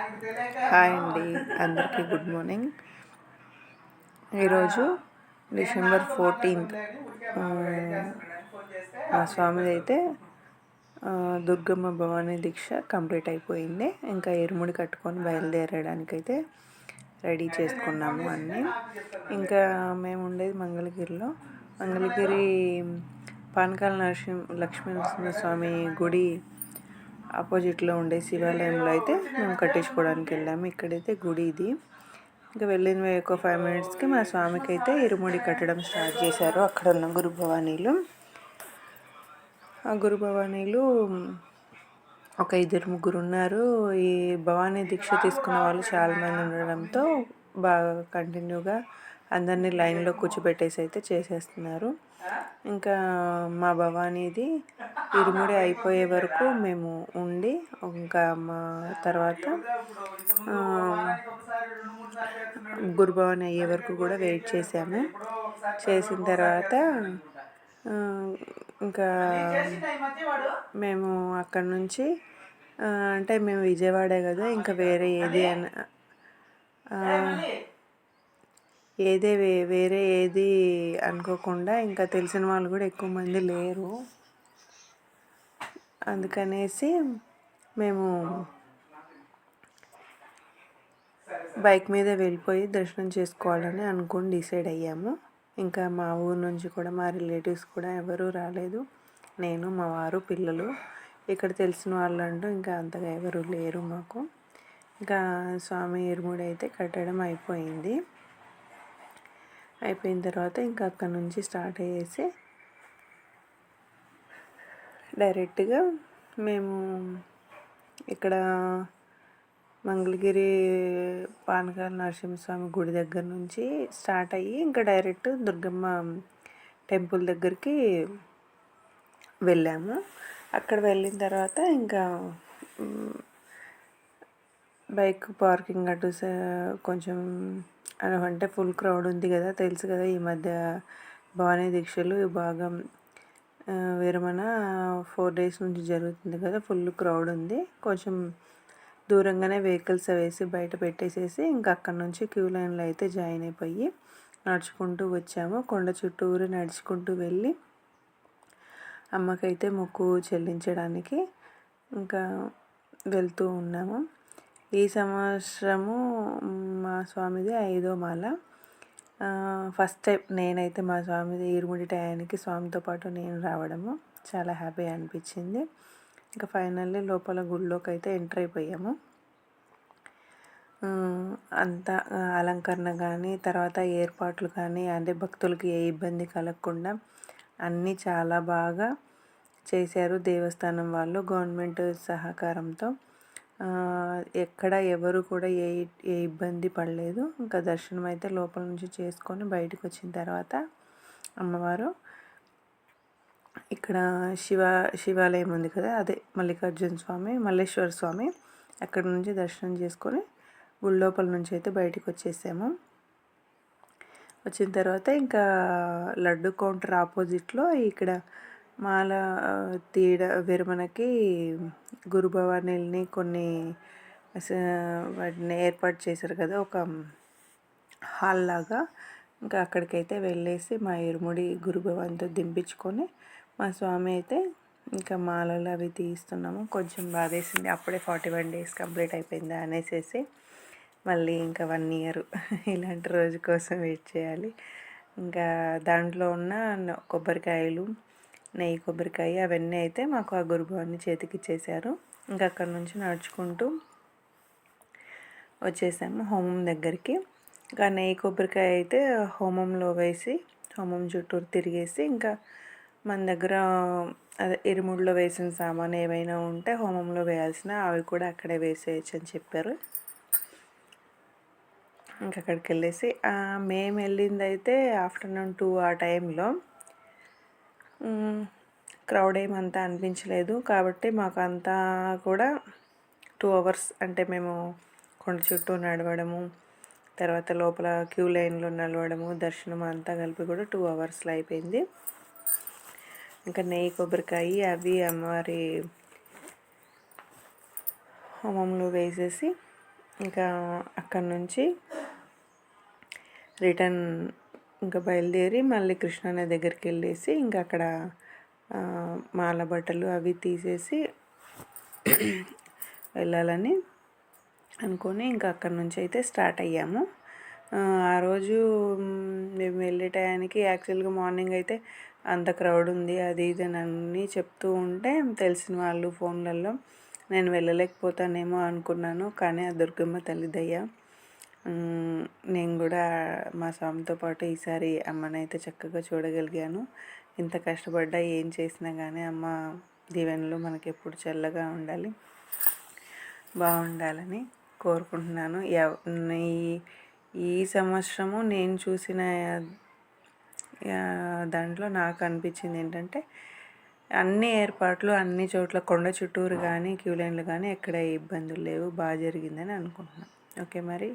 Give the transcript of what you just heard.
Hi అండి, అందరికీ good morning. ఈరోజు డిసెంబర్ 14th. మా స్వామిది అయితే దుర్గమ్మ భవానీ దీక్ష కంప్లీట్ అయిపోయింది. ఇంకా ఇరుముడి కట్టుకొని బయలుదేరడానికైతే రెడీ చేసుకున్నాము అన్నీ. ఇంకా మేము ఉండేది మంగళగిరి పానకాల లక్ష్మీనరసింహస్వామి గుడి ఆపోజిట్లో ఉండే శివాలయంలో అయితే మేము కట్టించుకోవడానికి వెళ్ళాము. ఇక్కడైతే గుడి ఇది. ఇంకా వెళ్ళిన ఒక 5 minutesకి మా స్వామికి అయితే ఇరుముడి కట్టడం స్టార్ట్ చేశారు. అక్కడ ఉన్న గురు భవానీలు ఒక 2-3 ఉన్నారు. ఈ భవానీ దీక్ష తీసుకున్న వాళ్ళు చాలామంది ఉండడంతో బాగా కంటిన్యూగా అందరినీ లైన్లో కూర్చోబెట్టేసి అయితే చేసేస్తున్నారు. ఇంకా మా భవానీది ఇరుముడి అయిపోయే వరకు మేము ఉండి, ఇంకా మా తర్వాత గురుభవాని అయ్యే వరకు కూడా వెయిట్ చేసాము. చేసిన తర్వాత ఇంకా మేము అక్కడ నుంచి అంటే మేము విజయవాడే కదా, ఇంకా వేరే ఏది అనుకోకుండా, ఇంకా తెలిసిన వాళ్ళు కూడా ఎక్కువ మంది లేరు. అందుకనేసి మేము బైక్ మీద వెళ్ళిపోయి దర్శనం చేసుకోవాలని అనుకుని డిసైడ్ అయ్యాము. ఇంకా మా ఊరు నుంచి కూడా మా రిలేటివ్స్ కూడా ఎవరూ రాలేదు. నేను, మా వారు, పిల్లలు. ఇక్కడ తెలిసిన వాళ్ళు అంటూ ఇంకా అంతగా ఎవరు లేరు మాకు. ఇంకా స్వామి ఇరుముడి అయితే కట్టడం అయిపోయింది. అయిపోయిన తర్వాత ఇంకా అక్కడ నుంచి స్టార్ట్ అయ్యేసి డైరెక్ట్గా మేము ఇక్కడ మంగళగిరి పానకాల నరసింహస్వామి గుడి దగ్గర నుంచి స్టార్ట్ అయ్యి ఇంకా డైరెక్ట్ దుర్గమ్మ టెంపుల్ దగ్గరికి వెళ్ళాము. అక్కడ వెళ్ళిన తర్వాత ఇంకా బైక్ పార్కింగ్ అటు కొంచెం అంటే ఫుల్ క్రౌడ్ ఉంది కదా, తెలుసు కదా. ఈ మధ్య భవానీ దీక్షలు బాగా విరమణ 4 days నుంచి జరుగుతుంది కదా, ఫుల్ క్రౌడ్ ఉంది. కొంచెం దూరంగానే వెహికల్స్ వేసి బయట పెట్టేసేసి ఇంకా అక్కడ నుంచి క్యూ లైన్లో అయితే జాయిన్ అయిపోయి నడుచుకుంటూ వచ్చాము. కొండ చుట్టూరు నడుచుకుంటూ వెళ్ళి అమ్మకైతే మొక్కు చెల్లించడానికి ఇంకా వెళ్తూ ఉన్నాము. ఈ సంవత్సరము మా స్వామిది 5వ మాల. ఫస్ట్ టైం నేనైతే మా స్వామిది ఇరుముడి టయానికి స్వామితో పాటు నేను రావడము చాలా హ్యాపీ అనిపించింది. ఇంకా ఫైనల్లీ లోపల గుడిలోకి అయితే ఎంటర్ అయిపోయాము. అంతా అలంకరణ కానీ, తర్వాత ఏర్పాట్లు కానీ, అంటే భక్తులకి ఏ ఇబ్బంది కలగకుండా అన్నీ చాలా బాగా చేశారు దేవస్థానం వాళ్ళు, గవర్నమెంట్ సహకారంతో. ఎక్కడ ఎవరు కూడా ఏ ఇబ్బంది పడలేదు. ఇంకా దర్శనం అయితే లోపల నుంచి చేసుకొని బయటకు వచ్చిన తర్వాత అమ్మవారు ఇక్కడ శివాలయం ఉంది కదా, అదే మల్లేశ్వర స్వామి, అక్కడ నుంచి దర్శనం చేసుకొని గుడి లోపల నుంచి అయితే బయటకు వచ్చేసాము. వచ్చిన తర్వాత ఇంకా లడ్డు కౌంటర్ ఆపోజిట్లో ఇక్కడ మాల విరమణకి గురు భవానీలని కొన్ని వాటిని ఏర్పాటు చేశారు కదా, ఒక హాల్ లాగా. ఇంకా అక్కడికైతే వెళ్ళేసి మా ఇరుముడి గురు భవానితో దింపించుకొని మా స్వామి అయితే ఇంకా మాలలు అవి తీస్తున్నాము. కొంచెం బాధేసింది, అప్పుడే 41 days కంప్లీట్ అయిపోయిందా అనేసి. మళ్ళీ ఇంకా 1 year ఇలాంటి రోజు కోసం వెయిట్ చేయాలి. ఇంకా దాంట్లో ఉన్న కొబ్బరికాయలు, నెయ్యి కొబ్బరికాయ అవన్నీ అయితే మాకు ఆ గురుభవాన్ని చేతికి ఇచ్చేసారు. ఇంకా అక్కడ నుంచి నడుచుకుంటూ వచ్చేసాము హోమం దగ్గరికి. ఇంకా నెయ్యి కొబ్బరికాయ అయితే హోమంలో వేసి హోమం చుట్టూరు తిరిగేసి, ఇంకా మన దగ్గర అదే ఇరుముడిలో వేసిన సామాను ఏమైనా ఉంటే హోమంలో వేయాల్సిన అవి కూడా అక్కడే వేసేయచ్చు అని చెప్పారు. ఇంకా అక్కడికి వెళ్ళేసి మేము వెళ్ళింది అయితే ఆఫ్టర్నూన్ 2 ఆ టైంలో. క్రౌడ్ ఏమంతా అనిపించలేదు కాబట్టి మాకు అంతా కూడా 2 hours, అంటే మేము కొండ చుట్టూ నడవడము, తర్వాత లోపల క్యూ లైన్లో నడవడము, దర్శనం అంతా కలిపి కూడా 2 hours అయిపోయింది. ఇంకా నెయ్యి కొబ్బరికాయ అవి అమ్మవారి హోమంలో వేసేసి ఇంకా అక్కడి నుంచి రిటర్న్ ఇంకా బయలుదేరి మళ్ళీ కృష్ణానది దగ్గరికి వెళ్ళేసి ఇంకా అక్కడ మాల బట్టలు అవి తీసేసి వెళ్ళాలని అనుకొని ఇంకా అక్కడి నుంచి అయితే స్టార్ట్ అయ్యాము. ఆ రోజు మేము వెళ్ళే టయానికి యాక్చువల్గా మార్నింగ్ అయితే అంత క్రౌడ్ ఉంది అది ఇది అని అన్నీ చెప్తూ ఉంటే తెలిసిన వాళ్ళు ఫోన్లలో నేను వెళ్ళలేకపోతానేమో అనుకున్నాను. కానీ ఆ దుర్గమ్మ తల్లి దయ నేను కూడా మా స్వామితో పాటు ఈసారి అమ్మనైతే చక్కగా చూడగలిగాను. ఇంత కష్టపడ్డా ఏం చేసినా కానీ అమ్మ దీవెనలు మనకి ఎప్పుడు చల్లగా ఉండాలి, బాగుండాలని కోరుకుంటున్నాను. ఈ సంవత్సరము నేను చూసిన దాంట్లో నాకు అనిపించింది ఏంటంటే అన్ని ఏర్పాట్లు అన్ని చోట్ల కొండ చుట్టూరు కానీ క్యూ లైన్లు కానీ ఎక్కడ ఇబ్బందులు లేవు, బాగా జరిగిందని అనుకుంటున్నాను. ఓకే మరి.